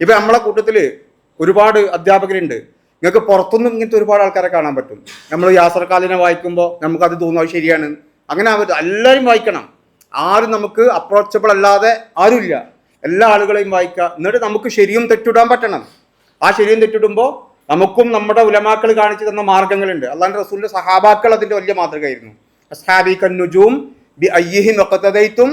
ഇപ്പം നമ്മളെ കൂട്ടത്തിൽ ഒരുപാട് അധ്യാപകരുണ്ട്. നിങ്ങൾക്ക് പുറത്തുനിന്നും ഇങ്ങനത്തെ ഒരുപാട് ആൾക്കാരെ കാണാൻ പറ്റും. നമ്മൾ യാസർ ഖാലിനെ വായിക്കുമ്പോൾ നമുക്കത് തോന്നുന്നത് ശരിയാണ്. അങ്ങനെ എല്ലാവരും വായിക്കണം. ആരും നമുക്ക് അപ്രോച്ചബിൾ അല്ലാതെ ആരുമില്ല. എല്ലാ ആളുകളെയും വായിക്കുക. എന്നിട്ട് നമുക്ക് ശരിയും തെറ്റിടാൻ പറ്റണം. ആ ശരിയും തെറ്റിടുമ്പോൾ നമുക്കും നമ്മുടെ ഉലമാക്കൾ കാണിച്ചു തന്ന മാർഗ്ഗങ്ങളുണ്ട്. അള്ളാഹുവിന്റെ റസൂലിന്റെ സഹാബാക്കൾ അതിന്റെ വലിയ മാതൃകയായിരുന്നു. അസ്ഹാബി കന്നുജൂം ബി അയ്യിഹിം വഖതദൈതും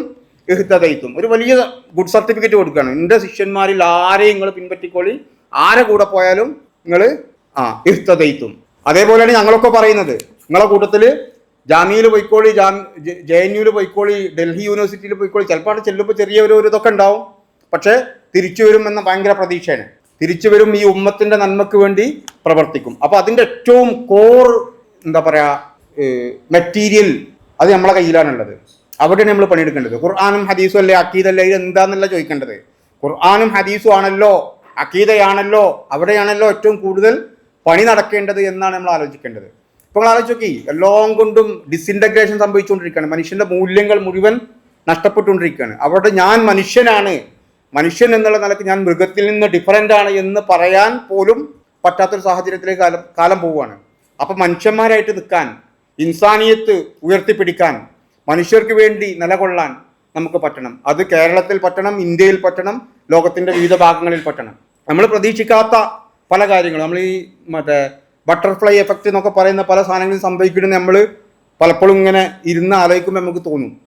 ഇഹ്തദൈതും. ഒരു വലിയ ഗുഡ് സർട്ടിഫിക്കറ്റ് കൊടുക്കുകയാണ്. എൻ്റെ ശിഷ്യന്മാരിൽ ആരെയും നിങ്ങൾ പിൻപറ്റിക്കോളി, ആരെ കൂടെ പോയാലും നിങ്ങൾ ഇഹ്തദൈതും. അതേപോലെയാണ് ഞങ്ങളൊക്കെ പറയുന്നത്. നിങ്ങളെ കൂട്ടത്തിൽ ജാമ്യയിൽ പോയിക്കോളി, JNU പോയിക്കോളി, ഡൽഹി യൂണിവേഴ്സിറ്റിയിൽ പോയിക്കോളി. ചിലപ്പോൾ അവിടെ ചെല്ലുമ്പോൾ ചെറിയ ഒരു ഇതൊക്കെ ഉണ്ടാവും. പക്ഷേ തിരിച്ചു വരും എന്ന ഭയങ്കര പ്രതീക്ഷയാണ്. തിരിച്ചു വരും, ഈ ഉമ്മത്തിന്റെ നന്മക്ക് വേണ്ടി പ്രവർത്തിക്കും. അപ്പോൾ അതിൻ്റെ ഏറ്റവും കോർ എന്താ പറയുക മെറ്റീരിയൽ അത് നമ്മളെ കയ്യിലാണുള്ളത്. അവിടെയാണ് നമ്മൾ പണിയെടുക്കേണ്ടത്. ഖുർആനും ഹദീസും അല്ലേ അക്കീദല്ലേ, ഇത് എന്താണെന്നല്ല ചോദിക്കേണ്ടത്. ഖുർആനും ഹദീസും ആണല്ലോ, അക്കീദയാണല്ലോ, അവിടെയാണല്ലോ ഏറ്റവും കൂടുതൽ പണി നടക്കേണ്ടത് എന്നാണ് നമ്മൾ ആലോചിക്കേണ്ടത്. ഇപ്പോൾ നിങ്ങൾ ആലോചിച്ച് നോക്കി, എല്ലാം കൊണ്ടും ഡിസിൻറ്റഗ്രേഷൻ സംഭവിച്ചുകൊണ്ടിരിക്കുകയാണ്. മനുഷ്യന്റെ മൂല്യങ്ങൾ മുഴുവൻ നഷ്ടപ്പെട്ടുകൊണ്ടിരിക്കുകയാണ്. അവിടെ ഞാൻ മനുഷ്യനാണ്, മനുഷ്യൻ എന്നുള്ള നിലയ്ക്ക് ഞാൻ മൃഗത്തിൽ നിന്ന് ഡിഫറൻ്റ് ആണ് എന്ന് പറയാൻ പോലും പറ്റാത്തൊരു സാഹചര്യത്തിലേക്ക് കാലം പോവുകയാണ്. അപ്പം മനുഷ്യന്മാരായിട്ട് നിൽക്കാൻ, ഇൻസാനിയത്ത് ഉയർത്തിപ്പിടിക്കാൻ, മനുഷ്യർക്ക് വേണ്ടി നിലകൊള്ളാൻ നമുക്ക് പറ്റണം. അത് കേരളത്തിൽ പറ്റണം, ഇന്ത്യയിൽ പറ്റണം, ലോകത്തിൻ്റെ വിവിധ ഭാഗങ്ങളിൽ പറ്റണം. നമ്മൾ പ്രതീക്ഷിക്കാത്ത പല കാര്യങ്ങളും, നമ്മൾ ഈ ബട്ടർഫ്ലൈ എഫക്റ്റ് എന്നൊക്കെ പറയുന്ന പല സാധനങ്ങളും സംഭവിക്കുന്നത് നമ്മൾ പലപ്പോഴും ഇങ്ങനെ ഇരുന്ന് ആലോചിക്കുമ്പോൾ നമുക്ക് തോന്നും.